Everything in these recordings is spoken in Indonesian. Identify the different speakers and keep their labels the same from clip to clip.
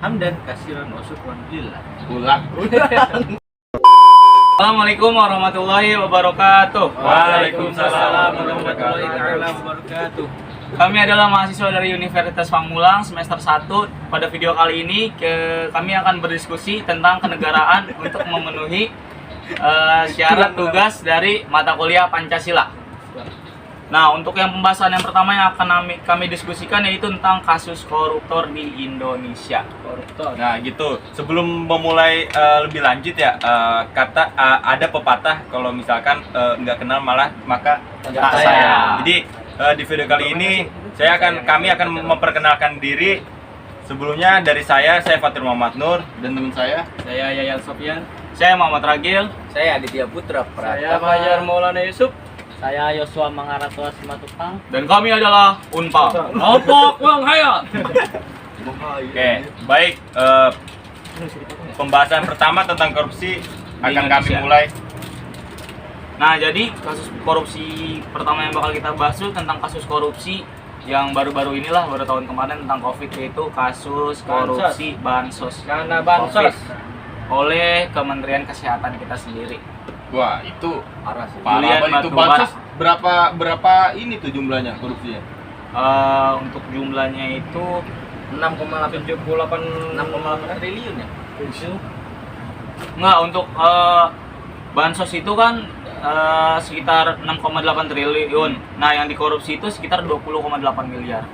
Speaker 1: Hamdan kasiran wa syukran lillah.
Speaker 2: Ulang.
Speaker 3: Assalamualaikum warahmatullahi wabarakatuh.
Speaker 1: Waalaikumsalam warahmatullahi wabarakatuh.
Speaker 3: Kami adalah mahasiswa dari Universitas Pamulang semester 1. Pada video kali ini kami akan berdiskusi tentang kenegaraan untuk memenuhi syarat tugas dari mata kuliah Pancasila. Nah, untuk yang pembahasan yang pertama yang akan kami diskusikan yaitu tentang kasus koruptor di Indonesia.
Speaker 1: Koruptor.
Speaker 2: Nah gitu, sebelum memulai lebih lanjut ya, ada pepatah kalau misalkan nggak kenal malah maka
Speaker 3: Tak sayang.
Speaker 2: Jadi di video kali ini kami akan memperkenalkan diri. Sebelumnya dari saya Fatir Muhammad Nur dan teman saya
Speaker 1: Yayal Sofyan.
Speaker 3: Saya Muhammad Ragil.
Speaker 1: Saya Aditya Putra
Speaker 4: Saya
Speaker 1: Pratama.
Speaker 4: Fajar Maulana Yusuf.
Speaker 5: Saya Yosua Mangaratwa Simatupang.
Speaker 3: Dan kami adalah Unpal.
Speaker 4: Apa Bang Hayat?
Speaker 2: Oke, baik. Pembahasan pertama tentang korupsi akan kami
Speaker 3: Indonesia.
Speaker 2: mulai.
Speaker 3: Nah, jadi kasus korupsi pertama yang bakal kita bahas itu tentang kasus korupsi yang baru-baru inilah, baru tahun kemarin tentang Covid, yaitu kasus korupsi bansos
Speaker 4: Dana bansos.
Speaker 3: oleh Kementerian Kesehatan kita sendiri.
Speaker 2: Wah, itu
Speaker 1: Parah sih.
Speaker 2: parah
Speaker 3: Julian
Speaker 2: banget. Itu
Speaker 3: Batubara.
Speaker 2: bansos berapa ini tuh jumlahnya korupsinya?
Speaker 3: Untuk jumlahnya itu
Speaker 1: 6,8 triliun ya.
Speaker 3: enggak, untuk bansos itu kan sekitar 6,8 triliun. Nah, yang dikorupsi itu sekitar 20,8 miliar.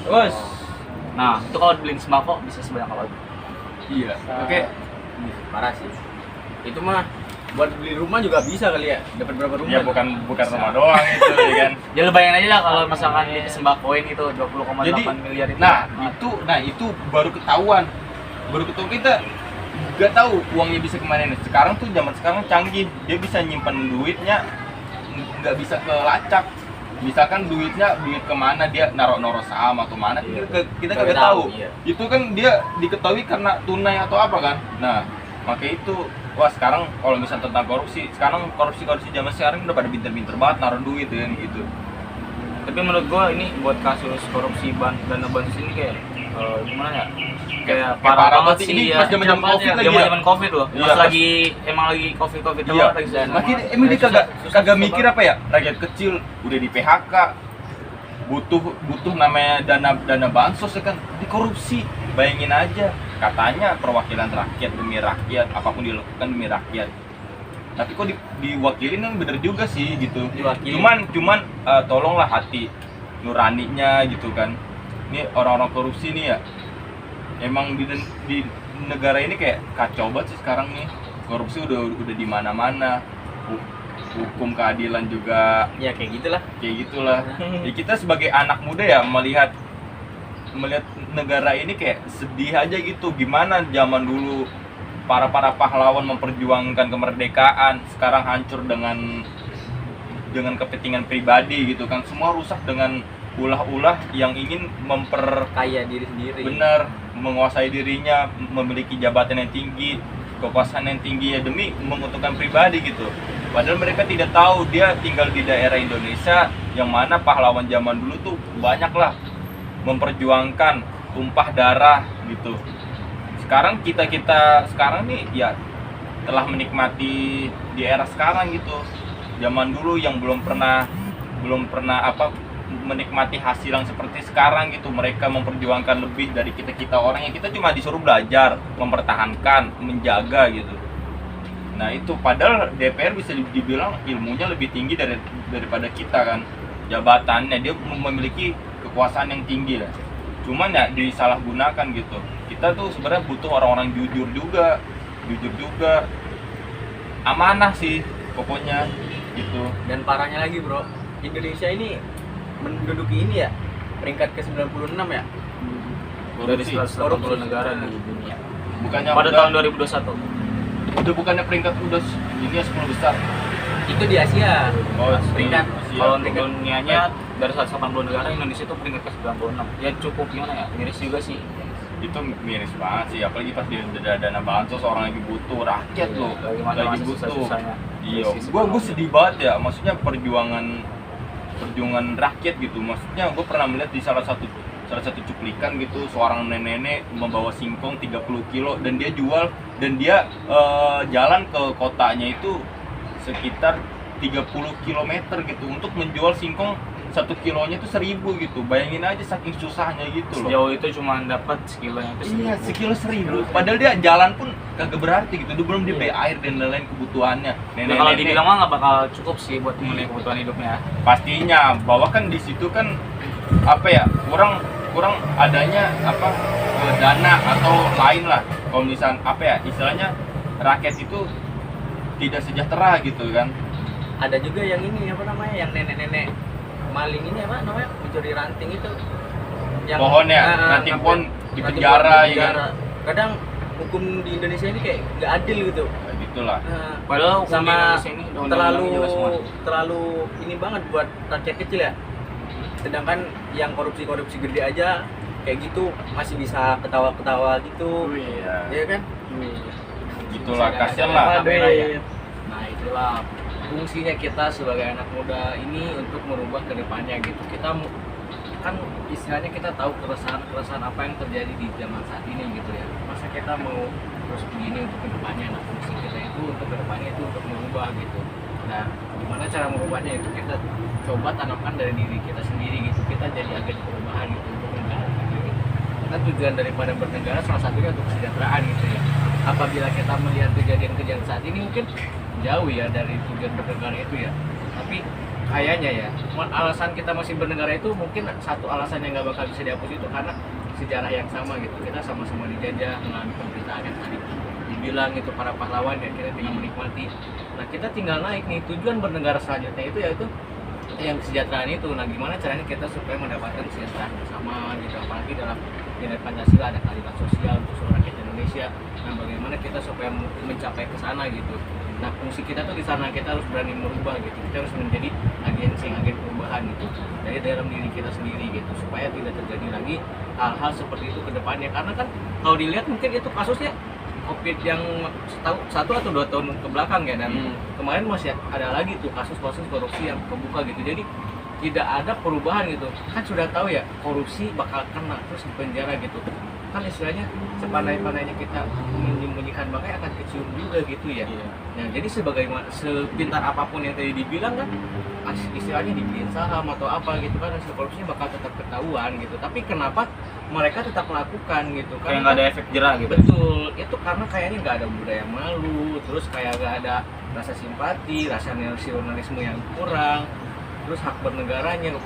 Speaker 4: Bos.
Speaker 3: Nah, itu kalau dibeliin sembako bisa sebanyak apa?
Speaker 2: Iya.
Speaker 1: Oke. Parah sih. Itu mah buat beli rumah juga bisa kali ya. Dapat berapa rumah?
Speaker 2: Ya bukan rumah doang itu ya kan.
Speaker 3: Ya lu bayangin aja lah kalau misalkan disembakoin itu 20,8
Speaker 2: Jadi,
Speaker 3: miliar itu.
Speaker 2: itu baru ketahuan kita nggak tahu uangnya bisa kemana nih. Sekarang tuh zaman sekarang canggih, dia bisa nyimpan duitnya nggak bisa kelacak. Misalkan duit kemana, dia naro saham atau mana, kita nggak tahu.
Speaker 1: Iya.
Speaker 2: Itu kan dia diketahui karena tunai atau apa kan. Nah, makanya itu sekarang kalau misalnya tentang korupsi, sekarang korupsi zaman sekarang udah pada pinter-pinter banget naruh duit kan gitu.
Speaker 3: Tapi menurut gua ini buat kasus korupsi dana bansos ini kayak gimana ya? Kayak parah banget sih
Speaker 2: ini
Speaker 3: ya.
Speaker 2: pas zaman Covid lagi ya.
Speaker 3: Zaman Covid loh.
Speaker 2: Iya,
Speaker 3: Pas
Speaker 2: pas-
Speaker 3: lagi Covid
Speaker 2: Iya.
Speaker 3: banget lagi sana.
Speaker 2: Makin emang dia kagak mikir apa ya? Rakyat kecil udah di PHK, butuh namanya dana bansos ya kan, dikorupsi. Bayangin aja, katanya perwakilan rakyat demi rakyat, apapun dilakukan demi rakyat. Tapi kok diwakilin kan bener juga sih gitu.
Speaker 1: Diwakilin.
Speaker 2: Cuman tolonglah hati nuraninya gitu kan. Ini orang-orang korupsi nih ya. Emang di negara ini kayak kacau banget sih sekarang nih. Korupsi udah di mana-mana. Hukum keadilan juga
Speaker 1: Ya kayak gitulah.
Speaker 2: kayak gitulah. Ya, kita sebagai anak muda ya melihat negara ini kayak sedih aja gitu. Gimana zaman dulu para pahlawan memperjuangkan kemerdekaan, sekarang hancur dengan kepentingan pribadi gitu kan. Semua rusak dengan ulah-ulah yang ingin
Speaker 1: Kaya diri sendiri.
Speaker 2: benar menguasai dirinya, memiliki jabatan yang tinggi, kekuasaan yang tinggi ya demi menguntungkan pribadi gitu. Padahal mereka tidak tahu dia tinggal di daerah Indonesia yang mana pahlawan zaman dulu tuh banyak lah memperjuangkan, tumpah darah gitu. Sekarang kita sekarang nih ya telah menikmati di era sekarang gitu. Zaman dulu yang belum pernah menikmati hasil yang seperti sekarang gitu. Mereka memperjuangkan lebih dari kita orang yang kita cuma disuruh belajar, mempertahankan, menjaga gitu. Nah itu padahal DPR bisa dibilang ilmunya lebih tinggi daripada kita kan. Jabatannya dia memiliki kekuasaan yang tinggi lah. Cuman ya disalahgunakan gitu. Kita tuh sebenarnya butuh orang-orang jujur juga, amanah sih pokoknya gitu.
Speaker 1: Dan parahnya lagi bro, Indonesia ini menduduki ini ya peringkat ke-96 ya.
Speaker 3: Dari
Speaker 2: Korupsi.
Speaker 3: 180 negara di dunia.
Speaker 2: Bukannya
Speaker 3: Pada
Speaker 2: udah,
Speaker 3: tahun 2021.
Speaker 2: udah bukannya peringkat udah ini ya 10 besar.
Speaker 1: Itu di Asia.
Speaker 2: Oh,
Speaker 1: peringkat.
Speaker 3: Kalau untuk dunianya dari 180 negara, Indonesia itu peringkat ke-96. Ya cukup gimana ya? Miris juga sih.
Speaker 2: Itu miris banget sih, apalagi pas dia dana bansos, orang lagi butuh, rakyat loh lagi butuh.
Speaker 3: susah-susahnya.
Speaker 2: Iya, gua sedih banget ya, maksudnya perjuangan rakyat gitu. Maksudnya gua pernah melihat di salah satu salah satu cuplikan gitu, seorang nenek membawa singkong 30 kilo dan dia jual, dan dia jalan ke kotanya itu sekitar 30 kilometer gitu untuk menjual singkong 1 kilonya itu 1.000 gitu. Bayangin aja saking susahnya gitu loh.
Speaker 3: Sejauh itu cuma dapat sekilonya itu
Speaker 2: Iya,
Speaker 3: 1.000.
Speaker 2: sekilo 1.000. Padahal dia jalan pun kagak berarti gitu. Dia belum dibeli air dan lain-lain kebutuhannya.
Speaker 3: Nah, kalau dibilang mah nggak bakal cukup sih buat memenuhi kebutuhan hidupnya.
Speaker 2: pastinya bahwa kan di situ kan apa ya, kurang adanya apa dana atau lain lah. Kalau misal apa ya istilahnya, rakyat itu tidak sejahtera gitu kan.
Speaker 1: Ada juga yang ini apa namanya, yang nenek-nenek maling ini apa namanya, mencuri ranting itu.
Speaker 2: Pohon ya, ranting pohon di penjara ya kan.
Speaker 1: Kadang hukum di Indonesia ini kayak nggak adil gitu.
Speaker 2: Nah, gitulah.
Speaker 3: Padahal hukum di
Speaker 1: Sama
Speaker 3: Indonesia ini undang-undangnya jelas semua.
Speaker 1: terlalu ini banget buat rakyat kecil ya. Sedangkan yang korupsi gede aja kayak gitu masih bisa ketawa-ketawa gitu.
Speaker 2: Iya.
Speaker 1: Iya kan?
Speaker 2: Gitulah, kasihan lah.
Speaker 4: Nah itulah fungsinya kita sebagai anak muda ini untuk merubah ke depannya gitu. Kita kan istilahnya kita tahu keresahan apa yang terjadi di zaman saat ini gitu ya. Masa kita mau terus begini untuk ke depannya? Nah fungsi kita itu untuk ke depannya itu untuk merubah gitu. Nah gimana cara merubahnya itu kita coba tanamkan dari diri kita sendiri gitu. Kita jadi agen perubahan gitu untuk negara gitu. Karena tujuan daripada bernegara salah satunya untuk kesejahteraan gitu ya. Apabila kita melihat kejadian-kejadian saat ini mungkin jauh ya dari tujuan bernegara itu ya, tapi kayaknya ya alasan kita masih bernegara itu mungkin satu alasan yang nggak bakal bisa dihapus itu karena sejarah yang sama gitu. Kita sama-sama dijajah, mengalami penderitaan yang tadi dibilang itu para pahlawan ya, kita tinggal menikmati. Nah kita tinggal naik nih, tujuan bernegara selanjutnya itu yaitu yang kesejahteraan itu. Nah gimana caranya kita supaya mendapatkan kesejahteraan bersama gitu, apalagi dalam nilai Pancasila ada keadilan sosial untuk seluruh rakyat Indonesia. Nah bagaimana kita supaya mencapai ke sana gitu. Nah fungsi kita tuh di sana, kita harus berani merubah gitu. Kita harus menjadi agen perubahan gitu dari dalam diri kita sendiri gitu, supaya tidak terjadi lagi hal-hal seperti itu ke depannya. Karena kan kalau dilihat mungkin itu kasusnya COVID yang 1 atau 2 tahun ke belakang ya, dan kemarin masih ada lagi tuh kasus-kasus korupsi yang kebuka gitu. Jadi tidak ada perubahan gitu. Kan sudah tahu ya korupsi bakal kena terus di penjara gitu. Kan istilahnya sepandai-pandainya kita menyembunyikan bangkai akan kecium juga gitu ya. Nah jadi sepintar apapun yang tadi dibilang kan istilahnya dibeliin saham atau apa gitu kan, hasil korupsinya bakal tetap ketahuan gitu. Tapi kenapa mereka tetap melakukan gitu kan?
Speaker 3: Kayak nggak ada efek jerah gitu.
Speaker 4: Betul, itu karena kayaknya nggak ada budaya malu, terus kayak nggak ada rasa simpati, rasa nasionalisme yang kurang, terus hak bernegaranya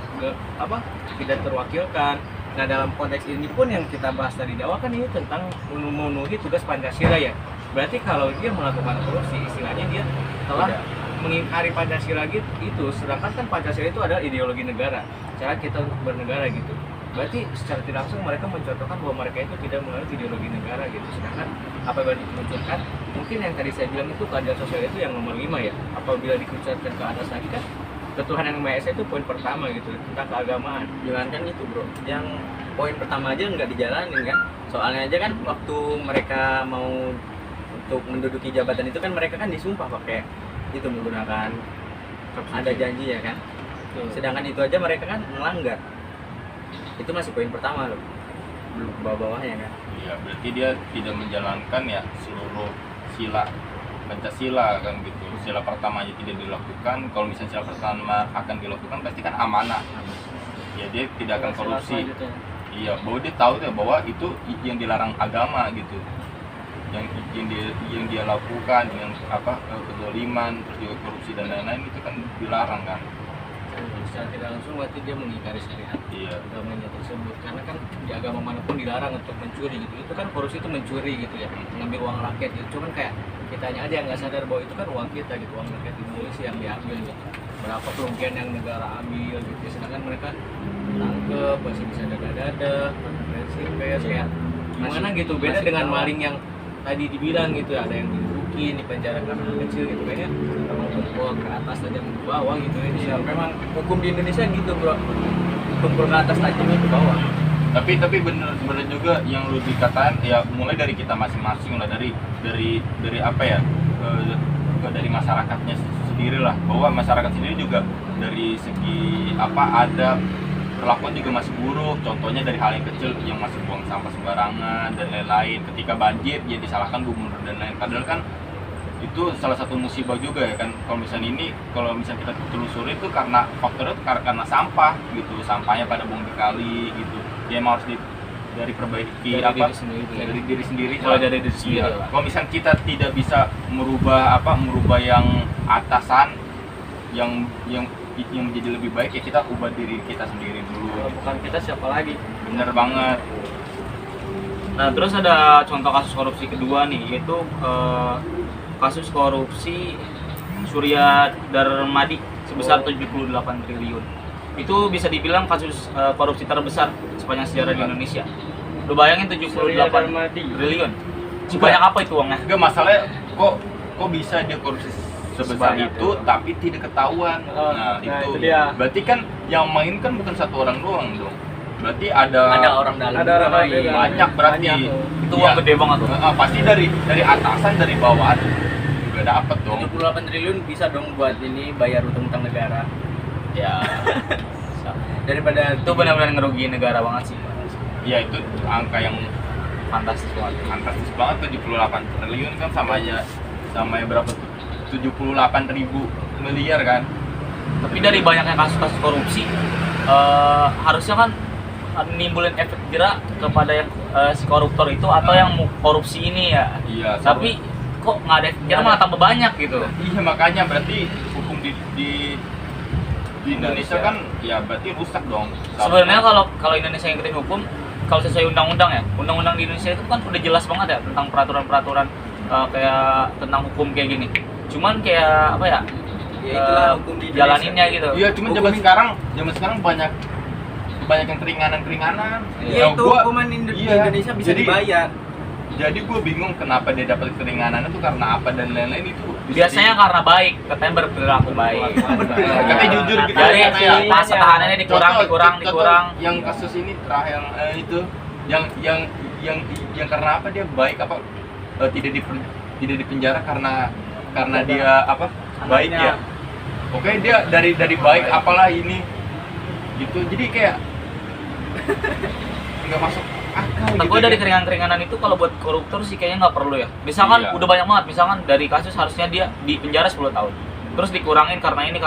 Speaker 4: tidak terwakilkan. Nah dalam konteks ini pun yang kita bahas tadi di awal kan ini tentang memenuhi tugas Pancasila ya. Berarti kalau dia melakukan korupsi, istilahnya dia telah mengingkari Pancasila gitu itu. Sedangkan kan Pancasila itu adalah ideologi negara, cara kita untuk bernegara gitu. Berarti secara tidak langsung mereka mencontohkan bahwa mereka itu tidak menganut ideologi negara gitu. Sedangkan apabila dikerucutkan, mungkin yang tadi saya bilang itu keadilan sosial itu yang nomor 5 ya. Apabila dikerucutkan ke atas lagi kan ketuhanan yang Maha Esa itu poin pertama gitu tentang keagamaan.
Speaker 1: Jangan kan itu bro, yang poin pertama aja nggak dijalanin kan. Soalnya aja kan waktu mereka mau untuk menduduki jabatan itu kan mereka kan disumpah pakai itu menggunakan ada janji ya kan. Sedangkan itu aja mereka kan melanggar. Itu masih poin pertama loh, belum bawah-bawahnya kan.
Speaker 2: Iya, berarti dia tidak menjalankan ya seluruh sila Pancasila kan gitu. Sila pertama aja tidak dilakukan. Kalau misalnya sila pertama akan dilakukan pasti kan amanah. Ya dia tidak akan korupsi. Iya, bahwa dia tahu ya bahwa itu yang dilarang agama gitu. Yang dia lakukan dengan kezaliman, terus juga korupsi dan lain-lain itu kan dilarang kan.
Speaker 4: Secara tidak langsung berarti dia mengingkari syariat agamanya tersebut, karena kan di agama manapun dilarang untuk mencuri gitu. Itu kan korupsi itu mencuri gitu ya, mengambil uang rakyat gitu. Cuman kayak kitanya aja yang nggak sadar bahwa itu kan uang kita gitu, uang rakyat Indonesia yang diambil gitu. Berapa kerugian yang negara ambil gitu, sedangkan mereka tangkep masih bisa dada-dada, konferensi pers kayak gimana gitu. Beda dengan maling yang tadi dibilang gitu, ada yang dibukin, dipenjara karena kecil gitu. Kayaknya memang tumpul ke atas aja ke bawah gitu ya.
Speaker 1: Iya, memang hukum di Indonesia gitu bro, tumpul ke atas tajamnya ke bawah.
Speaker 2: Tapi bener juga yang lu dikatakan ya, mulai dari kita masing-masing lah, dari apa ya, dari masyarakatnya sendiri lah, bahwa masyarakat sendiri juga dari segi adab perlakuan juga masih buruk. Contohnya dari hal yang kecil yang masih buang sampah sembarangan dan lain-lain. Ketika banjir ya disalahkan gubernur dan lain. Padahal kan itu salah satu musibah juga ya kan. Kalau misalnya kita telusuri itu karena faktornya karena sampah gitu. Sampahnya pada buang di kali gitu. Ya emang harus dari perbaiki
Speaker 3: Dari diri sendiri.
Speaker 2: dari diri sendiri.
Speaker 3: Mulai dari diri sendiri
Speaker 2: Iya.
Speaker 3: lah.
Speaker 2: Kalau misalnya kita tidak bisa merubah yang atasan yang menjadi lebih baik, ya kita ubah diri kita sendiri dulu.
Speaker 5: Kalau bukan kita siapa lagi?
Speaker 2: Bener banget.
Speaker 3: Nah, terus ada contoh kasus korupsi kedua nih, yaitu kasus korupsi Surya Darmadi sebesar 78 triliun. Itu bisa dibilang kasus korupsi terbesar sepanjang sejarah di Indonesia. Lu bayangin 78 triliun. Sebanyak apa itu uangnya?
Speaker 2: Enggak, masalahnya kok bisa dia korupsi sebesar
Speaker 3: Sebanyak
Speaker 2: itu tapi tidak ketahuan. Nah, itu
Speaker 5: dia.
Speaker 2: berarti kan yang main kan bukan satu orang doang dong. Berarti ada
Speaker 1: orang dalam
Speaker 5: Ada orang
Speaker 1: juga
Speaker 5: dalam.
Speaker 1: main.
Speaker 2: banyak berarti.
Speaker 5: Banyak tuh.
Speaker 3: Itu
Speaker 2: Iya.
Speaker 3: uang gede banget tuh.
Speaker 2: Pasti dari atasan, dari bawahan juga dapat dong.
Speaker 1: 78 triliun bisa dong buat ini bayar utang negara.
Speaker 3: Ya.
Speaker 1: Daripada
Speaker 3: Itu benar-benar ngerugiin negara banget sih.
Speaker 2: Ya itu angka yang
Speaker 3: Fantastis banget.
Speaker 2: fantastis banget. 78 triliun kan sama ya berapa tuh? 78.000 miliar kan.
Speaker 3: Tapi dari banyaknya kasus-kasus korupsi, harusnya kan nimbulin efek jerak kepada yang si koruptor itu atau yang mau korupsi ini ya.
Speaker 2: Iya.
Speaker 3: Tapi kok nggak ada efek jerak, malah tambah banyak gitu.
Speaker 2: Iya, makanya berarti hukum di Indonesia kan ya berarti rusak dong.
Speaker 3: Sebenarnya kalau Indonesia yang ngikutin hukum, kalau sesuai undang-undang ya, undang-undang di Indonesia itu kan udah jelas banget ya tentang peraturan-peraturan kayak tentang hukum kayak gini. Cuman kayak apa ya?
Speaker 1: Ya itulah hukum di Indonesia.
Speaker 3: Jalaninnya gitu.
Speaker 2: Iya, cuma zaman sekarang banyak yang keringanan.
Speaker 1: Iya, itu
Speaker 2: gua-
Speaker 1: hukuman di
Speaker 2: iya.
Speaker 1: Indonesia bisa
Speaker 2: Jadi-
Speaker 1: dibayar.
Speaker 2: Jadi gue bingung kenapa dia dapat keringanan itu karena apa dan lain-lain itu.
Speaker 3: Biasanya karena baik, katanya berperilaku baik.
Speaker 2: katanya jujur gitu.
Speaker 3: Jadi
Speaker 2: katanya.
Speaker 3: masa tahanannya dikurang.
Speaker 2: Contoh yang kasus ini Rahel itu yang karena apa dia baik apa tidak dipenjara karena dia apa baik ya. Oke, dia dari baik apalah ini gitu. Jadi kayak nggak masuk akal
Speaker 3: Nah,
Speaker 2: gitu.
Speaker 3: gue dari keringanan itu kalau buat koruptor sih kayaknya nggak perlu ya. Misalkan
Speaker 2: Iya.
Speaker 3: udah banyak banget, misalkan dari kasus harusnya dia di penjara 10 tahun. Terus dikurangin karena ini.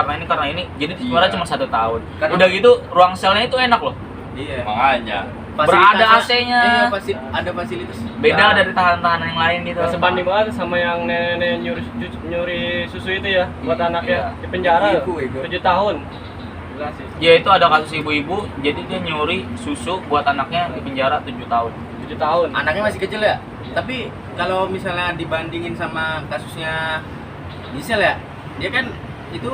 Speaker 3: Jadi sebenarnya
Speaker 2: Iya.
Speaker 3: cuma 1 tahun.
Speaker 1: Karena-
Speaker 3: Udah gitu ruang selnya itu enak loh.
Speaker 1: Iya.
Speaker 2: Makanya
Speaker 3: Berada AC-nya.
Speaker 1: Iya, ada fasilitas.
Speaker 3: Beda
Speaker 1: Nah,
Speaker 3: dari tahanan-tahanan yang lain gitu.
Speaker 5: Nggak sebanding banget sama yang nenek nyuri susu itu ya buat
Speaker 3: Iya.
Speaker 5: anaknya di penjara
Speaker 1: Ego.
Speaker 5: 7 tahun. Gila sih.
Speaker 3: Ya itu ada kasus ibu-ibu, jadi dia nyuri susu buat anaknya di penjara 7 tahun.
Speaker 5: 7 tahun.
Speaker 1: anaknya masih kecil ya. Tapi kalau misalnya dibandingin sama kasusnya Gisel ya, dia kan itu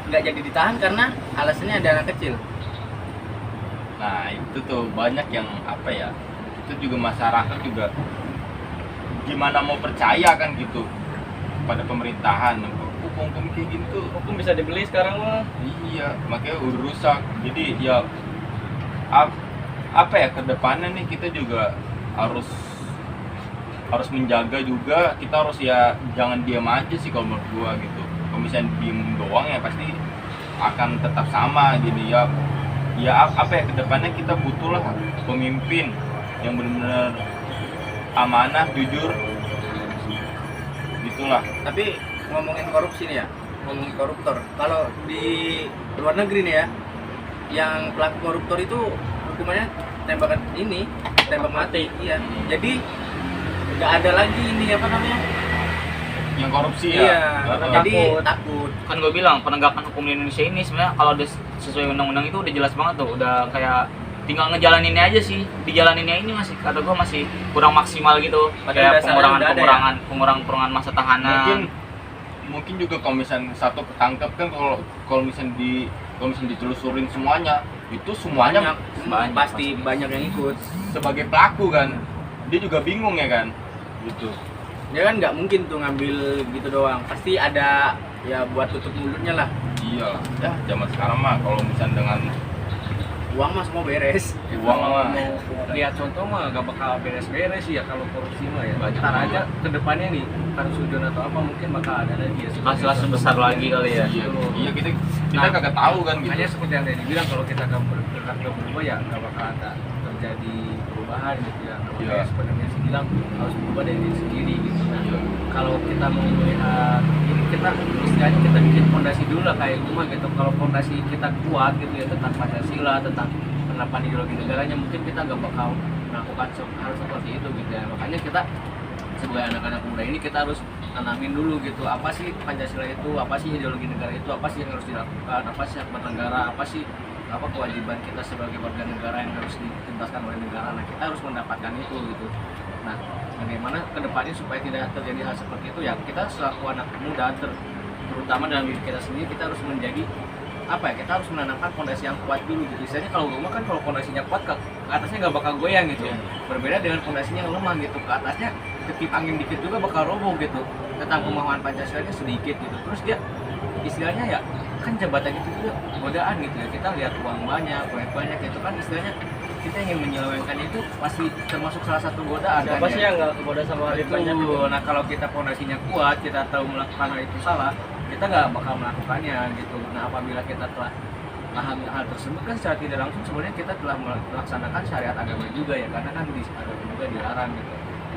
Speaker 1: nggak jadi ditahan karena alasannya ada anak kecil.
Speaker 2: nah itu tuh banyak yang apa ya, itu juga masyarakat juga gimana mau percaya kan gitu pada pemerintahan hukum kayak gitu.
Speaker 5: Hukum bisa dibeli sekarang mah.
Speaker 2: Iya, makanya udah rusak. Jadi ya apa ya, kedepannya nih kita juga harus menjaga juga. Kita harus ya jangan diam aja sih kalau menurut gua gitu. Kalau misalnya diem doang ya pasti akan tetap sama gini ya. Ya apa ya, kedepannya kita butuh lah pemimpin yang benar-benar amanah, jujur, gitulah.
Speaker 1: Tapi ngomongin korupsi nih ya, ngomongin koruptor. Kalau di luar negeri nih ya, yang pelaku koruptor itu hukumannya tembak mati. Iya. Jadi nggak ada lagi ini apa namanya?
Speaker 2: Yang korupsi
Speaker 1: Iya.
Speaker 2: ya.
Speaker 1: Jadi
Speaker 5: Takut.
Speaker 1: takut.
Speaker 3: Kan gue bilang penegakan hukum di Indonesia ini sebenarnya kalau udah sesuai undang-undang itu udah jelas banget tuh, udah kayak tinggal ngejalaninnya aja sih. Dijalaninnya ini masih kata gue masih kurang maksimal gitu.
Speaker 1: Pada
Speaker 3: Kayak
Speaker 1: dasarnya udah ada ya?
Speaker 3: pengurangan masa tahanan.
Speaker 2: Mungkin juga kalau misalnya satu ketangkep kan, kalau misalnya ditelusurin semuanya itu semuanya
Speaker 1: Banyak, pasti banyak yang ikut.
Speaker 2: sebagai pelaku kan, dia juga bingung ya kan gitu.
Speaker 1: Dia kan nggak mungkin tuh ngambil gitu doang. Pasti ada ya buat tutup mulutnya lah.
Speaker 2: Iya ya, zaman sekarang mah kalau misalnya dengan
Speaker 1: uang mah semua beres.
Speaker 2: Uang mah.
Speaker 4: Mau lihat contoh mah gak bakal beres-beres sih ya kalau korupsi mah ya.
Speaker 2: Banyak
Speaker 4: Ntar aja
Speaker 2: banget.
Speaker 4: ke depannya nih kan sudon atau apa mungkin bakal ada lagi ya.
Speaker 3: kasus besar lagi kali ya.
Speaker 2: Iya kita
Speaker 4: Nah,
Speaker 2: kagak tahu kan gitu.
Speaker 4: Hanya seperti yang tadi bilang, kalau kita nggak berubah ya nggak bakal ada terjadi perubahan gitu ya.
Speaker 2: Iya.
Speaker 4: Kayak sebenarnya sih bilang harus berubah dari diri sendiri gitu. Nah,
Speaker 2: Iya.
Speaker 4: kalau kita mau melihat ini, kita istilahnya kita bikin fondasi dulu lah kayak rumah gitu. Kalau fondasi kita kuat gitu ya tentang Pancasila, tentang penerapan ideologi negaranya, mungkin kita nggak bakal melakukan hal seperti itu gitu ya. Makanya kita sebagai anak-anak muda ini kita harus tanamin dulu gitu, apa sih Pancasila itu, apa sih ideologi negara itu, apa sih yang harus dilakukan, apa sih hak bernegara, apa sih kewajiban kita sebagai warga negara yang harus dituntaskan oleh negara. Nah, kita harus mendapatkan itu gitu. Nah, bagaimana kedepannya supaya tidak terjadi hal seperti itu ya, kita selaku anak muda terutama dalam diri kita sendiri, kita harus menjadi apa ya, kita harus menanamkan fondasi yang kuat dulu gitu. Istilahnya kalau rumah kan kalau fondasinya kuat ke atasnya nggak bakal goyang gitu. Berbeda dengan fondasinya yang lemah gitu, ke atasnya ketip angin dikit juga bakal roboh gitu. Tentang pemahaman Pancasilanya sedikit gitu, terus dia istilahnya ya kan jabatan itu juga godaan gitu ya. Kita lihat uang banyak, proyek banyak gitu kan, istilahnya kita ingin menyelewengkan itu pasti termasuk salah satu godaan.
Speaker 5: Siapa
Speaker 4: kan,
Speaker 5: sih
Speaker 4: ya?
Speaker 5: yang nggak kegoda sama hal itu banyak gitu?
Speaker 4: Nah, kalau kita fondasinya kuat, kita tahu melakukan hal itu salah, kita nggak bakal melakukannya gitu. Nah, apabila kita telah paham hal tersebut kan secara tidak langsung sebenarnya kita telah melaksanakan syariat agama juga ya, karena kan di agama juga dilarang gitu.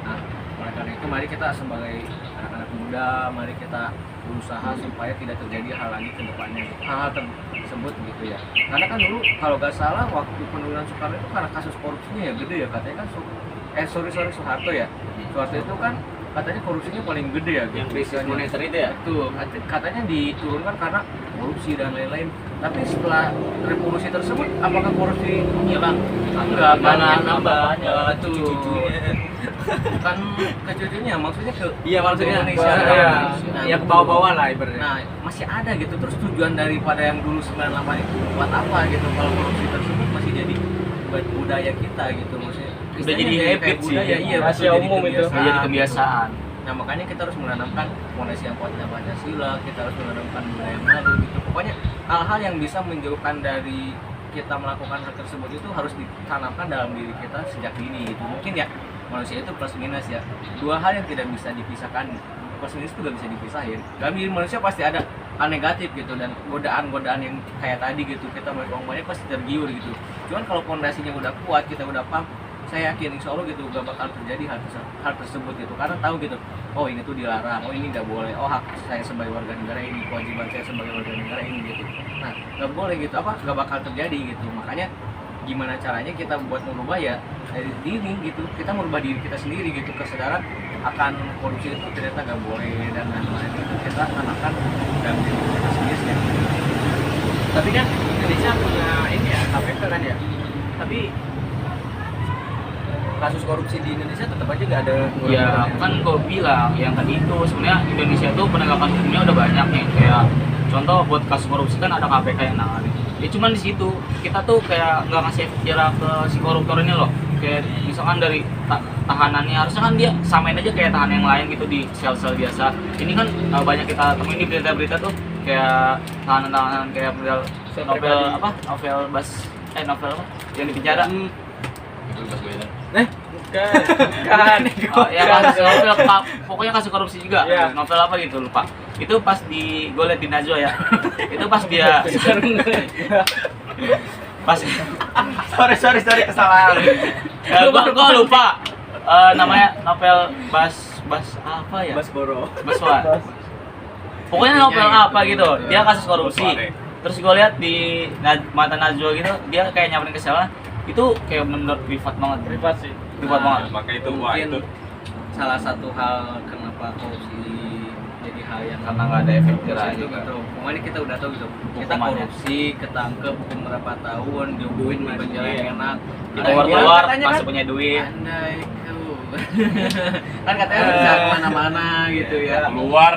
Speaker 4: Nah, oleh karena itu mari kita sebagai anak-anak muda, mari kita berusaha supaya tidak terjadi hal lagi ke depannya, hal-hal tersebut gitu ya. Karena kan dulu kalau nggak salah waktu penurunan Soekarno itu karena kasus korupsinya ya gede ya, katanya kan Soeharto ya. Soeharto itu kan katanya korupsinya paling gede ya.
Speaker 1: Yang krisis moneter itu ya?
Speaker 4: Tuh, katanya diturunkan karena korupsi dan lain-lain. Tapi setelah revolusi tersebut, apakah korupsi hilang? Enggak,
Speaker 1: Malah
Speaker 4: kan
Speaker 1: nambah
Speaker 4: tuh
Speaker 1: cucu-cucunya.
Speaker 4: kan ke cucunya, maksudnya ke
Speaker 1: Iya, maksudnya
Speaker 4: Indonesia.
Speaker 1: iya.
Speaker 4: Nah,
Speaker 1: Ya ke bawah-bawah lah ibaratnya.
Speaker 4: Nah, masih ada gitu. Terus tujuan daripada yang dulu 98 itu buat apa gitu? Kalau korupsi tersebut masih jadi budaya kita gitu, maksudnya.
Speaker 3: Udah
Speaker 4: istilahnya
Speaker 3: jadi
Speaker 4: kayak
Speaker 3: habit sih.
Speaker 4: budaya, iya,
Speaker 5: Rahasia
Speaker 4: betul, jadi
Speaker 5: umum itu.
Speaker 3: Udah jadi kebiasaan.
Speaker 4: Nah, makanya kita harus menanamkan fondasi yang kuatnya Pancasila, kita harus menanamkan budaya yang baru gitu. Pokoknya hal-hal yang bisa menjauhkan dari kita melakukan hal tersebut itu harus ditanamkan dalam diri kita sejak dini gitu. Mungkin ya manusia itu plus minus ya. Dua hal yang tidak bisa dipisahkan. Plus minus itu gak bisa dipisahin. Dalam diri manusia pasti ada hal negatif gitu, dan godaan-godaan yang kayak tadi gitu. Kita melihat uang banyak pasti tergiur gitu. Cuman kalau fondasinya udah kuat, kita udah paham, saya yakin insya Allah gitu gak bakal terjadi hal tersebut gitu, karena tahu gitu, oh ini tuh dilarang, oh ini nggak boleh, oh hak saya sebagai warga negara ini, kewajiban saya sebagai warga negara ini gitu. Nah, nggak boleh gitu, apa nggak bakal terjadi gitu. Makanya gimana caranya kita buat merubah ya dari diri gitu, kita merubah diri kita sendiri gitu, kesadaran akan korupsi itu ternyata nggak boleh dan lain-lain itu kita tanamkan dalam diri kita sendiri ya.
Speaker 1: Tapi kan Indonesia punya ini ya, KPK kan ya. Tapi kasus korupsi di Indonesia tetap aja nggak ada.
Speaker 3: Ya kan gue bilang yang tadi itu sebenarnya Indonesia tuh penegakan hukumnya udah banyak nih, kayak contoh buat kasus korupsi kan ada KPK yang nangani. Ya cuman di situ kita tuh kayak nggak ngasih efek jerah ke si koruptor ini loh. Kayak misalkan dari tahanannya harusnya kan dia samain aja kayak tahanan yang lain gitu di sel-sel biasa. Ini kan banyak kita temuin di berita-berita tuh kayak tahanan-tahanan kayak novel apa? Novel apa? Yang di penjara.
Speaker 2: Itu Bas Wedan.
Speaker 5: Kan.
Speaker 3: Oh, ya kasus novel pokoknya kasus korupsi juga.
Speaker 5: Iya.
Speaker 3: Novel apa gitu lupa. Itu pas gue liat di Najwa ya. Itu pas dia pas
Speaker 2: sorry kesalahan.
Speaker 3: gua lupa namanya novel Bas apa ya?
Speaker 1: Basboro.
Speaker 3: Baswa. Pokoknya novel apa gitu. Dia kasus korupsi. Terus gue lihat di mata Najwa gitu, dia kayak nyamperin ke sana. Itu kayak benar-benar privat banget.
Speaker 5: Privat sih.
Speaker 3: Privat banget.
Speaker 2: Maka itu wah
Speaker 4: Mungkin
Speaker 2: itu
Speaker 4: salah satu hal kenapa korupsi jadi hal yang
Speaker 3: Karena nggak ada efek jerah
Speaker 4: itu
Speaker 3: juga.
Speaker 4: gitu. Pokoknya kita udah tahu gitu. Kita
Speaker 3: Hukumannya.
Speaker 4: korupsi, ketangkep hukum berapa tahun, dihukumin di penjara yang enak.
Speaker 3: Kita keluar
Speaker 4: katanya
Speaker 3: masih
Speaker 4: kan,
Speaker 3: punya duit.
Speaker 4: Anda itu kan katanya bisa kemana-mana gitu ya.
Speaker 2: keluar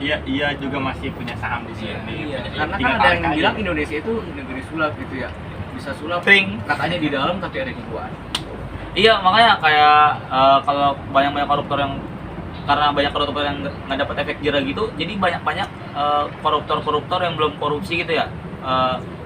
Speaker 4: Iya.
Speaker 2: iya juga masih punya saham di sini.
Speaker 4: Iya.
Speaker 2: Punya-
Speaker 4: Karena kan
Speaker 2: tinggal
Speaker 4: ada yang
Speaker 2: tarik aja.
Speaker 4: bilang Indonesia itu negeri sulap gitu ya. Bisa sulap,
Speaker 3: Tring.
Speaker 4: katanya di dalam tapi ada keluar.
Speaker 3: Iya, makanya kayak kalau banyak koruptor yang karena banyak koruptor yang nggak dapat efek jerah gitu, jadi banyak koruptor yang belum korupsi gitu ya.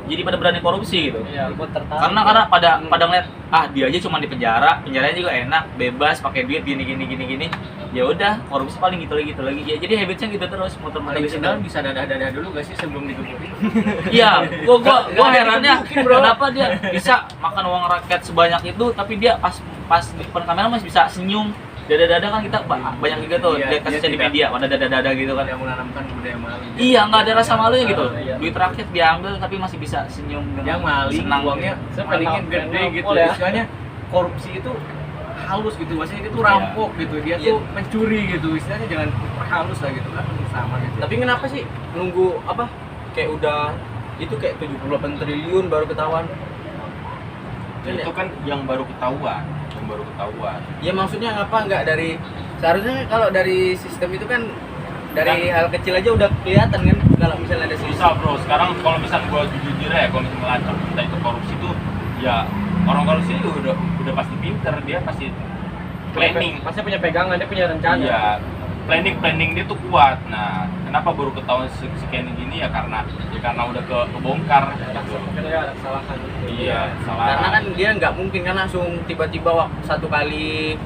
Speaker 3: jadi pada berani korupsi gitu.
Speaker 5: Iya, buat tertarik.
Speaker 3: Karena pada ngeliat dia aja cuma di penjaranya juga enak, bebas, pakai duit gini. Ya udah, korupsi paling gitu lagi. Ya, jadi habitsnya gitu terus muter-muter
Speaker 4: Paling
Speaker 3: di situ.
Speaker 4: sedang bisa dadah-dadah dulu gak sih sebelum digebukin?
Speaker 3: Iya, gua herannya kenapa dia bisa makan uang rakyat sebanyak itu tapi dia pas di depan kamera masih bisa senyum. Dada-dada kan kita banyak juga tuh
Speaker 4: Iya,
Speaker 3: lihat kasusnya di
Speaker 4: tidak.
Speaker 3: media, pada dada-dada gitu kan.
Speaker 4: Yang menanamkan budaya maling.
Speaker 3: Iya, nggak ada rasa malunya gitu.
Speaker 5: Iya.
Speaker 3: Duit rakyat diambil tapi masih bisa senyum
Speaker 4: Yang maling
Speaker 3: senang.
Speaker 4: uangnya malingnya gede gitu.
Speaker 5: ya.
Speaker 4: Istilahnya korupsi itu halus gitu, maksudnya itu rampok gitu. Dia
Speaker 1: Iya.
Speaker 4: tuh pencuri gitu. Istilahnya jangan halus lah gitu kan, sama gitu.
Speaker 1: Tapi kenapa sih nunggu apa? Kayak udah itu kayak 78 triliun baru ketahuan.
Speaker 2: Itu kan yang baru ketahuan.
Speaker 1: Ya maksudnya apa nggak dari seharusnya kalau dari sistem itu kan dari hal kecil aja udah kelihatan kan kalau misalnya ada
Speaker 2: Susah bro, sekarang kalau misalnya gue jujur ya, kalau misalnya ngelacak kita itu korupsi itu ya orang korupsi itu udah pasti pinter, dia pasti planning.
Speaker 5: Pasti punya pegangan, dia punya rencana.
Speaker 2: Iya, planning dia tuh kuat. Nah, kenapa baru ketahuan sekian gini ya karena udah kebongkar.
Speaker 5: Mungkin ya ada kesalahan.
Speaker 2: Iya, salah.
Speaker 1: karena kan dia nggak mungkin kan langsung tiba-tiba satu kali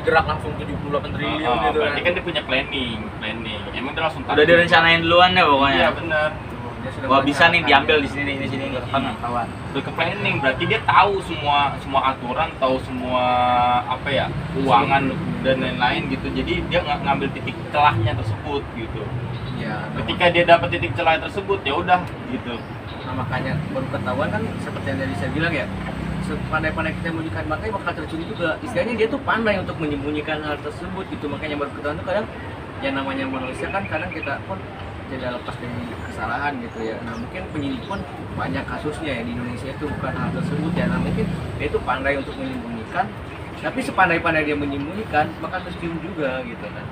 Speaker 1: gerak langsung 78 triliun gitu kan.
Speaker 2: Berarti kan dia punya planning. Emang dia langsung
Speaker 3: Udah direncanain duluan ya pokoknya.
Speaker 2: Iya benar.
Speaker 4: Dia sudah
Speaker 3: Wah bisa nih
Speaker 4: merencanakan.
Speaker 3: diambil di sini nggak ketahuan.
Speaker 2: Udah ke planning, berarti dia tahu semua aturan, tahu semua apa ya keuangan dan lain-lain gitu. Jadi dia nggak ngambil titik celahnya tersebut gitu.
Speaker 4: Iya.
Speaker 2: Ketika dia dapat titik celah tersebut ya udah gitu.
Speaker 4: Nah, makanya baru ketahuan kan seperti yang tadi saya bilang ya, sepandai-pandai kita menyembunyikan makanya bakal tercuri juga. Istilahnya dia tuh pandai untuk menyembunyikan hal tersebut gitu. Makanya baru ketahuan tuh kadang yang namanya manusia kan kadang kita pun tidak lepas dari kesalahan gitu ya. Nah mungkin penyidik pun banyak kasusnya ya di Indonesia itu bukan hal tersebut ya. Nah mungkin dia itu pandai untuk menyembunyikan, tapi sepandai-pandai dia menyembunyikan bakal tercium juga gitu kan,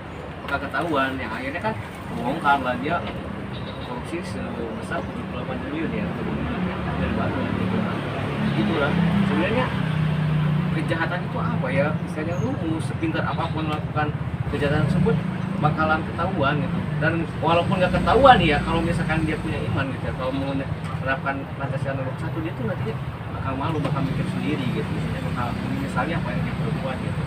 Speaker 4: bakal ketahuan yang akhirnya kan membongkar lah dia korupsi sebesar 78 triliun ya dan baru gitu kan. Itulah sebenarnya kejahatan itu apa ya, misalnya lu mau sepintar apapun melakukan kejahatan tersebut bakalan ketahuan gitu. Dan walaupun nggak ketahuan ya, kalau misalkan dia punya iman gitu ya, kalau mau menerapkan Pancasila nomor 1 dia tuh nanti bakal malu, bakal mikir sendiri gitu, bakal misalnya apa yang dia perbuat gitu.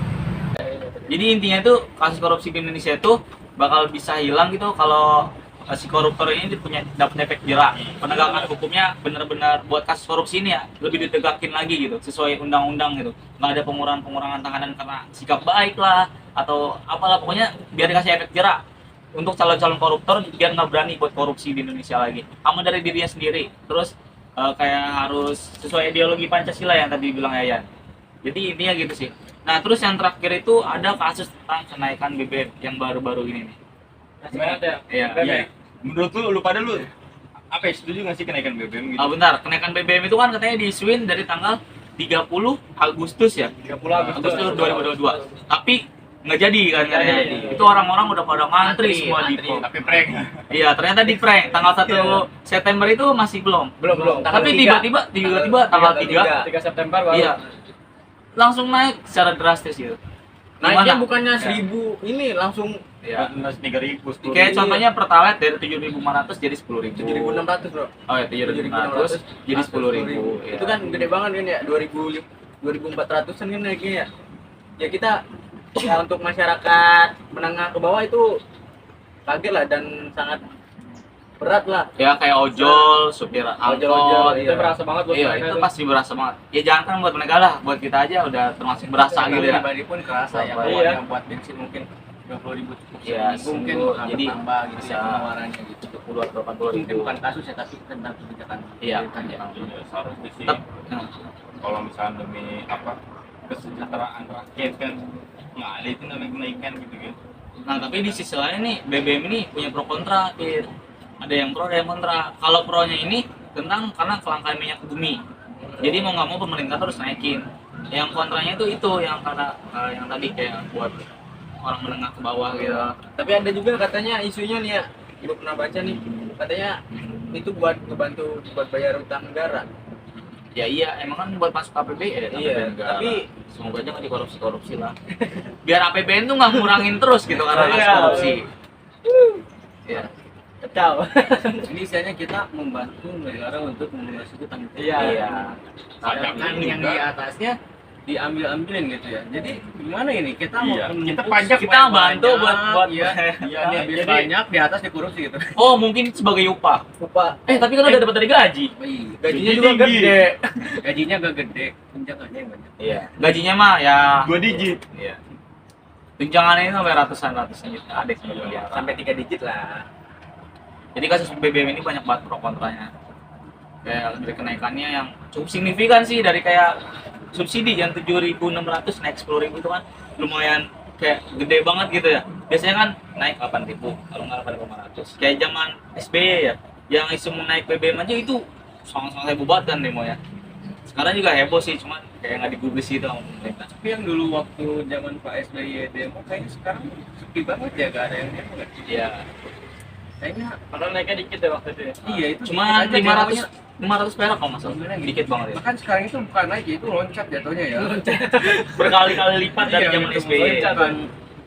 Speaker 3: Jadi intinya itu kasus korupsi di Indonesia itu bakal bisa hilang gitu kalau si koruptor ini dapat efek jerak. Penegakan hukumnya benar-benar buat kasus korupsi ini ya lebih ditegakin lagi gitu sesuai undang-undang gitu. Nggak ada pengurangan tahanan karena sikap baik lah atau apalah, pokoknya biar dikasih efek jerak untuk calon-calon koruptor biar nggak berani buat korupsi di Indonesia lagi. Kamu dari dirinya sendiri. Terus kayak harus sesuai ideologi Pancasila yang tadi bilang Yayan. Jadi intinya gitu sih. Nah terus yang terakhir itu ada kasus tentang kenaikan BBM yang baru-baru ini nih.
Speaker 5: Gimana ya?
Speaker 3: Iya.
Speaker 2: Iya. Menurut lu pada lu apa ya, setuju nggak sih kenaikan BBM gitu?
Speaker 3: Bentar, kenaikan BBM itu kan katanya diisuin dari tanggal 30 Agustus ya.
Speaker 5: 30 Agustus
Speaker 3: 2022. Tapi nggak jadi kan
Speaker 1: Nggak
Speaker 3: katanya.
Speaker 1: jadi.
Speaker 3: Itu orang-orang udah pada ngantri semua di
Speaker 1: Ngantri.
Speaker 3: pom.
Speaker 2: Tapi prank.
Speaker 3: Iya, ternyata di prank. Tanggal 1 September itu masih belum.
Speaker 1: belum
Speaker 3: Tapi tiba-tiba tanggal 3
Speaker 5: 3 September baru.
Speaker 3: iya. Langsung naik secara drastis gitu.
Speaker 1: naiknya
Speaker 3: Gimana?
Speaker 1: bukannya
Speaker 3: Ya.
Speaker 1: 1000 ini langsung
Speaker 3: Ya.
Speaker 2: 3.000, 10.000.
Speaker 3: Kayak contohnya Pertalite dari 7.500 jadi 10.000.
Speaker 1: 7.600 bro.
Speaker 3: Oh ya, 7.500 jadi 10.000.
Speaker 1: Itu kan gede banget kan ya, 2400-an kan naiknya ya. Ya kita ya untuk masyarakat menengah ke bawah itu kaget lah dan sangat berat lah.
Speaker 3: Ya kayak ojol, supir
Speaker 1: Ojol,
Speaker 3: angkot.
Speaker 5: Itu berasa banget buat
Speaker 3: Iya,
Speaker 5: mereka
Speaker 3: itu
Speaker 5: itu.
Speaker 3: pasti berasa banget. Ya jangan kan buat mereka lah, buat kita aja udah termasuk berasa gitu ya.
Speaker 4: Pribadi pun kerasa ya, kalau
Speaker 5: Iya.
Speaker 4: yang buat bensin mungkin 20.000 cukup
Speaker 3: Iya,
Speaker 4: seminggu, mungkin
Speaker 3: seminggu.
Speaker 4: bakal
Speaker 3: Jadi
Speaker 4: bertambah gitu
Speaker 3: bisa
Speaker 4: ya pengeluarannya gitu.
Speaker 3: 70 atau 80
Speaker 4: Mungkin
Speaker 3: ribu.
Speaker 4: bukan kasus ya, tapi tentang kebijakan
Speaker 3: Iya.
Speaker 4: pemerintah ya.
Speaker 2: Iya, seharusnya sih
Speaker 3: Tetap, nah,
Speaker 2: kalau misalnya demi apa kesejahteraan rakyat kan nggak ada itu namanya kenaikan gitu kan.
Speaker 3: Nah tapi di sisi lain nih BBM ini punya pro kontra, Fir. Ada yang pro, ada yang kontra. Kalau pro-nya ini tentang karena kelangkaan minyak bumi. Jadi mau nggak mau pemerintah harus naikin. Yang kontranya itu yang karena yang tadi kayak buat orang menengah ke bawah gitu.
Speaker 1: Tapi ada juga katanya isunya nih ya, gue pernah baca nih, katanya itu buat ngebantu buat bayar utang negara.
Speaker 3: Ya iya, emang kan buat masuk APBN,
Speaker 1: Iya,
Speaker 3: negara.
Speaker 1: tapi-
Speaker 3: semoga aja nggak dikorupsi lah. Biar APBN tuh nggak ngurangin terus gitu karena kasus
Speaker 5: Iya.
Speaker 3: korupsi. Ya.
Speaker 5: Ciao.
Speaker 4: Ini istilahnya kita membantu negara untuk melunasi hutang.
Speaker 5: Iya.
Speaker 4: Sedangkan yang di atasnya diambil-ambilin gitu ya. Jadi gimana ini? Kita mau
Speaker 2: Iya.
Speaker 4: menuntut
Speaker 2: Kita pajak
Speaker 3: kita bantu buat
Speaker 4: ya.
Speaker 2: Iya,
Speaker 4: Dia ambil
Speaker 5: jadi-
Speaker 4: banyak, di atas dikorupsi gitu.
Speaker 3: Oh, mungkin sebagai upah.
Speaker 5: Lupa.
Speaker 3: Tapi kan udah dapat dari gaji.
Speaker 4: Iya.
Speaker 5: Gajinya
Speaker 2: Gaji
Speaker 5: juga
Speaker 2: tinggi.
Speaker 5: gede.
Speaker 4: Gajinya gak gede, tunjangannya yang banyak.
Speaker 3: Iya. Gajinya mah ya
Speaker 2: 2 digit.
Speaker 3: iya. Tunjangannya itu sampai ratusan juta ada sih
Speaker 1: Sampai 3 digit lah.
Speaker 3: Jadi kasus BBM ini banyak banget pro kontranya. Kayak dari kenaikannya yang cukup signifikan sih, dari kayak subsidi yang 7.600 naik 10.000 itu kan lumayan kayak gede banget gitu ya. Biasanya kan naik 8.000, kalau nggak 8.500. Kayak zaman SBY ya, yang isu mau naik BBM aja itu sangat-sangat heboh banget kan demo ya. Sekarang juga heboh sih, cuman kayak nggak digubris gitu sama pemerintah.
Speaker 4: Tapi yang dulu waktu zaman Pak SBY demo kayaknya sekarang sepi banget ya, gak ada yang demo kan?
Speaker 3: Iya.
Speaker 4: Kayaknya
Speaker 5: Padahal naiknya dikit ya waktu itu ya.
Speaker 4: iya itu
Speaker 3: Cuma
Speaker 4: dikit aja
Speaker 3: 500 perak kalau nggak salah.
Speaker 4: Sebenarnya gitu.
Speaker 3: Dikit banget ya.
Speaker 4: Bahkan sekarang itu bukan naik, itu loncat jatuhnya ya.
Speaker 3: Berkali-kali lipat dari
Speaker 4: Iya,
Speaker 3: zaman
Speaker 4: gitu.
Speaker 3: SBY.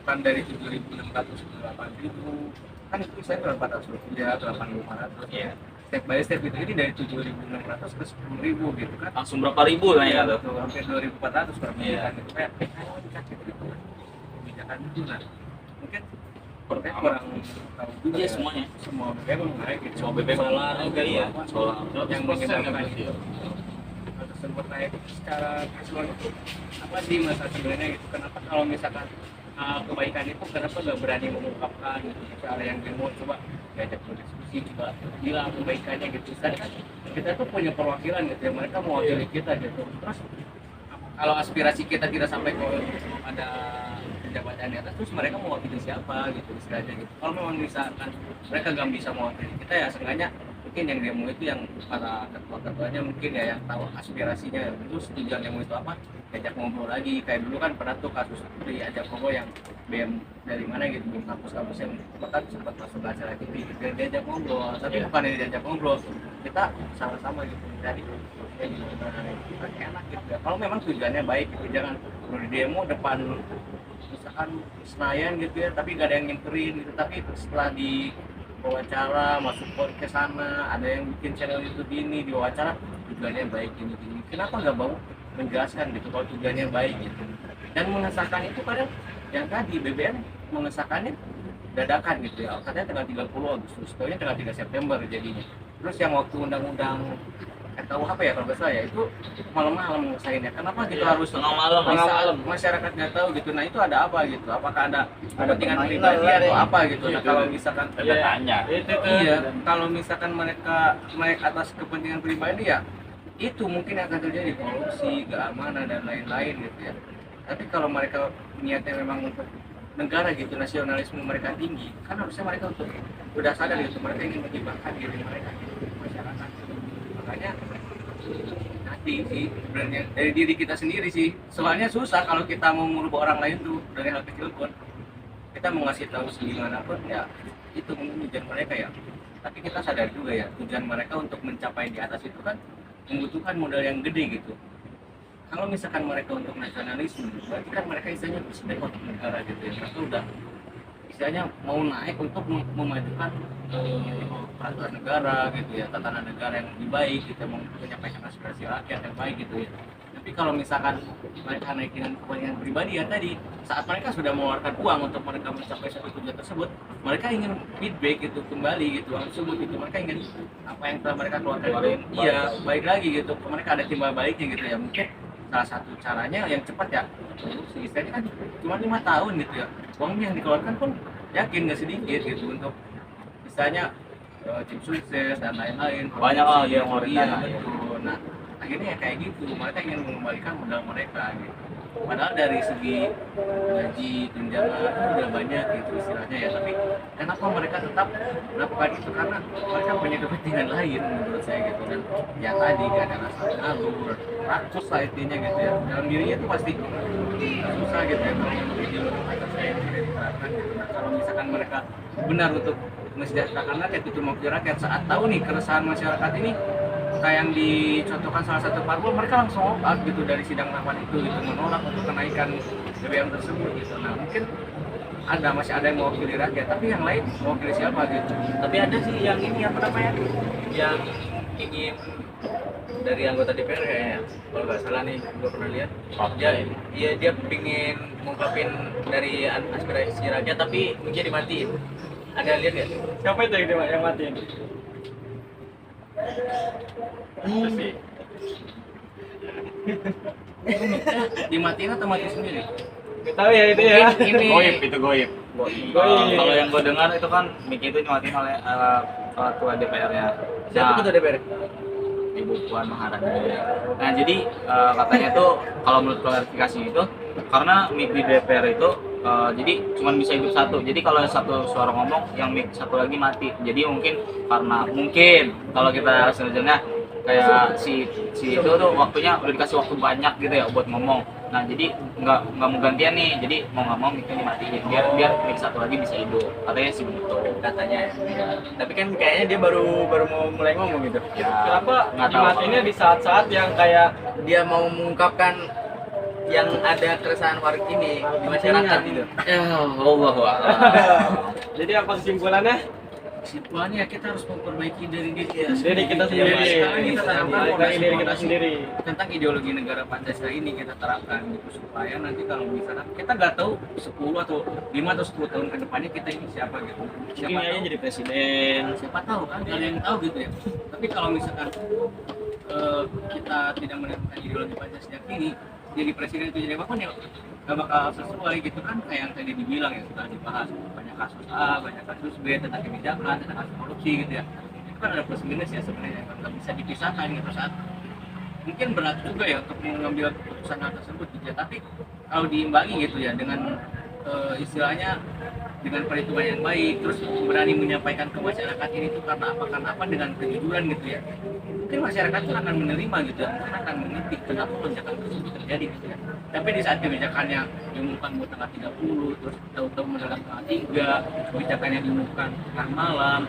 Speaker 4: Bukan dari 7.600 ke 8.000. Kan itu saya ke 400 ya, ke 8.500.
Speaker 3: Iya.
Speaker 4: Step by step itu, ini dari 7.600 ke 10.000 gitu kan.
Speaker 3: Langsung berapa ribu lah ya tuh.
Speaker 4: Betul, hampir 2.400 per
Speaker 3: Iya.
Speaker 4: kebijakan itu kayak loncat gitu. Kebijakan itu nah mungkin saya
Speaker 2: Pertama.
Speaker 4: kurang tahu juga
Speaker 3: Iya
Speaker 4: ya.
Speaker 3: semuanya.
Speaker 4: Semua BBM naik gitu.
Speaker 3: Semua BBM
Speaker 4: Solar
Speaker 3: juga iya. Solar.
Speaker 4: yang
Speaker 2: 100% ya
Speaker 4: menyebabkan
Speaker 2: berarti ya.
Speaker 4: hal tersebut naik secara keseluruhan itu apa sih masa sebenarnya gitu, kenapa kalau misalkan kebaikan itu kenapa nggak berani mengungkapkan gitu, ada yang demo coba diajak berdiskusi coba bilang kebaikannya gitu. Misalnya kan kita tuh punya perwakilan gitu ya, mereka mewakili kita gitu, terus kalau aspirasi kita tidak sampai ke ada jabatan di atas, terus mereka mewakili siapa gitu istilahnya gitu. Kalau memang misalkan mereka nggak bisa mewakili kita ya seenggaknya mungkin yang demo itu yang para ketua-ketuanya mungkin ya yang tahu aspirasinya, terus tujuan demo itu apa, diajak ngobrol lagi. Kayak dulu kan pernah tuh kasus diajak ngobrol yang BM dari mana gitu, kampus-kampus yang bahkan sempat masuk ke acara TV diajak ngobrol, tapi bukan yang diajak ngobrol, kita sama-sama gitu mencari ya gimana kita enak gitu ya. Kalau memang tujuannya baik gitu, jangan di demo depan misalkan Senayan gitu ya, tapi gak ada yang nyamperin gitu, tapi setelah di wawancara masuk ke sana, ada yang bikin channel YouTube ini diwawancara tujuannya baik ini, kenapa nggak mau menjelaskan gitu kalau tujuannya baik gitu, dan mengesahkan itu kadang yang tadi BBM mengesahkannya dadakan gitu ya, katanya tanggal 30 Agustus, tahunya tanggal 3 September jadinya. Terus yang waktu undang-undang RKUHP ya kalau nggak salah ya, itu malam-malam ngesahinnya, kenapa gitu
Speaker 3: Iya,
Speaker 4: harus
Speaker 3: tengah malam.
Speaker 4: masyarakat nggak tahu gitu. Nah itu ada apa gitu, apakah ada kepentingan
Speaker 5: pemanggilan
Speaker 4: pribadi
Speaker 5: lah,
Speaker 4: atau
Speaker 5: ya.
Speaker 4: apa gitu. Nah kalau misalkan
Speaker 2: Tanda tanya.
Speaker 5: Itu
Speaker 4: iya, kalau misalkan mereka naik atas kepentingan pribadi ya itu mungkin akan terjadi korupsi, keamanan dan lain-lain gitu ya. Tapi kalau mereka niatnya memang untuk negara gitu, nasionalisme mereka tinggi, kan harusnya mereka untuk udah sadar gitu, mereka ingin menghibahkan diri mereka gitu, masyarakat gitu. Makanya nanti sih sebenarnya dari diri kita sendiri sih, soalnya susah kalau kita mau merubah orang lain tuh dari hal kecil pun kita mau ngasih tahu segimana pun ya itu mungkin tujuan mereka ya. Tapi kita sadar juga ya, tujuan mereka untuk mencapai di atas itu kan membutuhkan modal yang gede gitu. Kalau misalkan mereka untuk nasionalisme, berarti kan mereka istilahnya sedekah untuk negara gitu ya. Mereka udah istilahnya mau naik untuk memajukan peraturan negara gitu ya, tatanan negara yang lebih baik gitu, mau menyampaikan aspirasi rakyat yang baik gitu ya. Tapi kalau misalkan mereka naik dengan kepentingan pribadi ya tadi, saat mereka sudah mengeluarkan uang untuk mereka mencapai satu tujuan tersebut, mereka ingin feedback gitu kembali gitu, langsung gitu, mereka ingin apa yang telah mereka keluarkan itu iya baik lagi gitu, mereka ada timbal baliknya gitu ya. Mungkin salah satu caranya yang cepat ya korupsi, istilahnya kan cuma 5 tahun gitu ya, uangnya yang dikeluarkan pun yakin nggak sedikit gitu untuk misalnya tim sukses dan lain-lain.
Speaker 3: Banyak lah dia yang mau
Speaker 4: iya
Speaker 3: rencana, ya.
Speaker 4: betul. Nah akhirnya ya kayak gitu, mereka ingin mengembalikan modal mereka gitu. Padahal dari segi gaji tunjangan itu udah banyak gitu istilahnya ya, tapi kenapa mereka tetap melakukan itu, karena mereka punya kepentingan lain menurut saya gitu. Dan ya tadi gak ada rasa ngabur, rakus lah intinya gitu ya, dalam dirinya itu pasti susah gitu ya kalau menjadi atas saya yang tidak diterapkan gitu. Nah, kalau misalkan mereka benar untuk mesejahterakan rakyat itu mewakili rakyat, saat tahu nih keresahan masyarakat ini kayak yang dicontohkan salah satu parpol, mereka langsung opt out gitu dari sidang tahapan itu gitu, menolak untuk kenaikan BBM tersebut gitu. Nah mungkin masih ada yang mewakili rakyat, tapi yang lain mewakili siapa gitu.
Speaker 1: Tapi ada sih yang ini apa namanya? Yang ingin dari anggota DPR kayaknya, kalau nggak salah nih, gue pernah lihat. Dia pingin ngungkapin dari aspirasi rakyat, tapi mungkin dimatiin. Ada lihat nggak?
Speaker 5: Siapa itu yang matiin?
Speaker 2: Itu sih.
Speaker 4: Dimatiin atau mati sendiri?
Speaker 5: Gak tahu ya itu ya.
Speaker 4: Ini
Speaker 2: Goib itu goib.
Speaker 3: Kalau yang gue dengar itu kan mic itu dimatiin oleh ketua DPR-nya.
Speaker 1: Siapa ketua DPR?
Speaker 3: Ibu Puan Maharani. Nah jadi katanya tuh kalau menurut klarifikasi itu karena mic di DPR itu jadi cuma bisa hidup satu. Jadi kalau satu suara ngomong, yang mic satu lagi mati. Jadi mungkin kalau kita sebenarnya kayak si itu tuh waktunya udah dikasih waktu banyak gitu ya buat ngomong. Nah jadi nggak mau gantian nih. Jadi mau nggak mau micnya dimatiin biar mic satu lagi bisa hidup. Katanya sih begitu.
Speaker 1: Katanya ya. Tapi kan kayaknya dia baru mau mulai ngomong gitu.
Speaker 3: Ya,
Speaker 5: Kenapa
Speaker 3: nggak tahu.
Speaker 5: dimatiinnya di saat-saat yang kayak
Speaker 1: Dia mau mengungkapkan yang ada keresahan warga ini di masyarakat gitu.
Speaker 4: ya Allah.
Speaker 5: jadi apa kesimpulannya?
Speaker 4: Kesimpulannya ya kita harus memperbaiki dari diri ya.
Speaker 5: Diri kita sendiri.
Speaker 4: Sekarang kita terapkan
Speaker 5: Dari diri kita sendiri.
Speaker 4: tentang ideologi negara Pancasila ini kita terapkan gitu supaya nanti kalau misalkan kita nggak tahu 10 atau 5 atau 10 tahun ke depannya kita ini siapa gitu. Siapa tahu
Speaker 3: jadi presiden.
Speaker 4: siapa tahu kan nggak ada yang tahu gitu ya. Tapi kalau misalkan kita tidak menerapkan ideologi Pancasila ini, jadi presiden itu jadi apapun ya nggak bakal sesuai gitu kan, kayak yang tadi dibilang ya, sudah dibahas banyak kasus A, banyak kasus B tentang kebijakan, tentang kasus korupsi gitu ya. Itu kan ada plus minus ya sebenarnya, nggak bisa dipisahkan gitu. Saat mungkin berat juga ya untuk mengambil keputusan hal tersebut gitu ya, tapi kalau diimbangi gitu ya dengan istilahnya dengan perhitungan yang baik, terus berani menyampaikan ke masyarakat ini tuh karena apa dengan kejujuran gitu ya, mungkin masyarakat tuh akan menerima gitu ya, mungkin akan mengerti kenapa lonjakan tersebut terjadi gitu ya. Tapi di saat kebijakannya diumumkan buat tanggal 30, terus tahu-tahu mendadak tanggal 3, kebijakannya diumumkan tengah malam,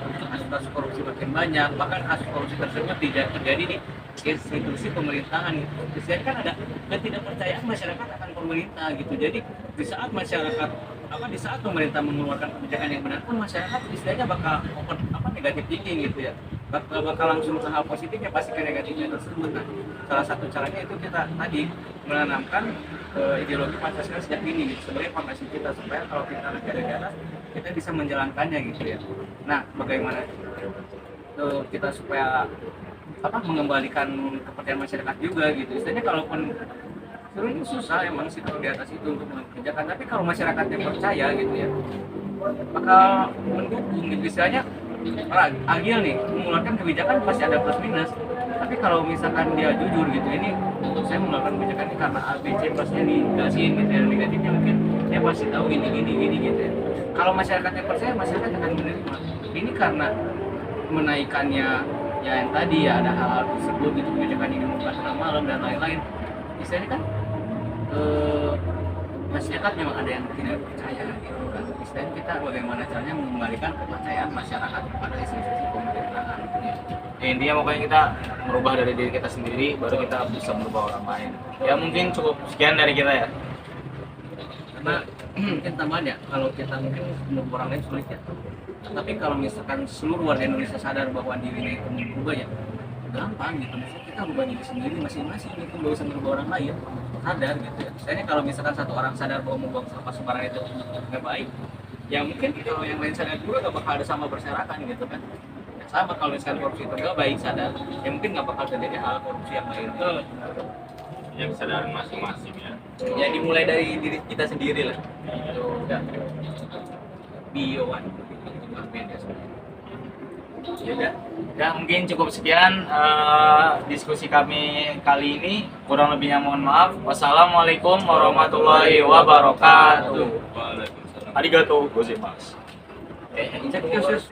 Speaker 4: kasus korupsi makin banyak, bahkan kasus korupsi tersebut tidak terjadi di institusi pemerintahan gitu. Biasanya kan ada ketidakpercayaan masyarakat akan pemerintah gitu. Jadi di saat masyarakat di saat pemerintah mengeluarkan kebijakan yang benar pun, masyarakat istilahnya bakal negatif thinking gitu ya, bakal langsung ke hal positifnya, pasti ke negatifnya tersebut. Nah, salah satu caranya itu kita tadi menanamkan ideologi Pancasila sejak dini gitu, sebagai fondasi kita supaya kalau kita negara kita bisa menjalankannya gitu ya. Nah, bagaimana kita supaya mengembalikan kepercayaan masyarakat juga gitu. Istilahnya kalaupun sebenarnya susah emang sih di atas itu untuk mengerjakan, tapi kalau masyarakatnya percaya gitu ya bakal mendukung gitu. Istilahnya Agil nih mengeluarkan kebijakan pasti ada plus minus, tapi kalau misalkan dia jujur gitu, ini saya mengeluarkan kebijakan ini karena A, B, C plusnya dikasihin gitu ya, negatifnya mungkin dia pasti tahu gini gitu ya. Kalau masyarakatnya percaya, masyarakat akan menerima. Ini karena menaikannya ya yang tadi ya ada hal tersebut gitu, kebijakan ini diumumkan tengah malam dan lain-lain. Istilahnya kan masyarakat memang ada yang tidak percaya gitu kan. Istilahnya kita bagaimana caranya mengembalikan kepercayaan masyarakat kepada institusi pemerintahan gitu ya.
Speaker 3: Intinya pokoknya kita merubah dari diri kita sendiri, baru kita bisa merubah orang lain. Ya mungkin cukup sekian dari kita ya.
Speaker 4: Karena mungkin tambahan ya, kalau kita mungkin merubah orang lain sulit ya, tapi kalau misalkan seluruh warga Indonesia sadar bahwa dirinya itu berubah ya gampang gitu. Maksudnya kita ubah diri sendiri masing-masing itu, nggak usah merubah orang lain, sadar gitu ya. Misalnya kalau misalkan satu orang sadar bahwa membuang sampah sembarangan itu nggak baik, ya mungkin kalau yang lain sadar juga nggak bakal ada sama berserakan gitu kan. Ya, sama kalau misalkan korupsi itu nggak baik sadar, ya mungkin nggak bakal terjadi hal korupsi yang lain.
Speaker 2: Yang kesadaran masing-masing ya.
Speaker 1: Ya dimulai dari diri kita sendiri lah.
Speaker 4: Ya. Bioan beda sebenarnya.
Speaker 1: Ya udah.
Speaker 3: Ya mungkin cukup sekian diskusi kami kali ini. Kurang lebihnya mohon maaf. Wassalamualaikum warahmatullahi wabarakatuh.
Speaker 2: Waalaikumsalam.
Speaker 3: Arigatou gozaimasu.
Speaker 4: Cek khusus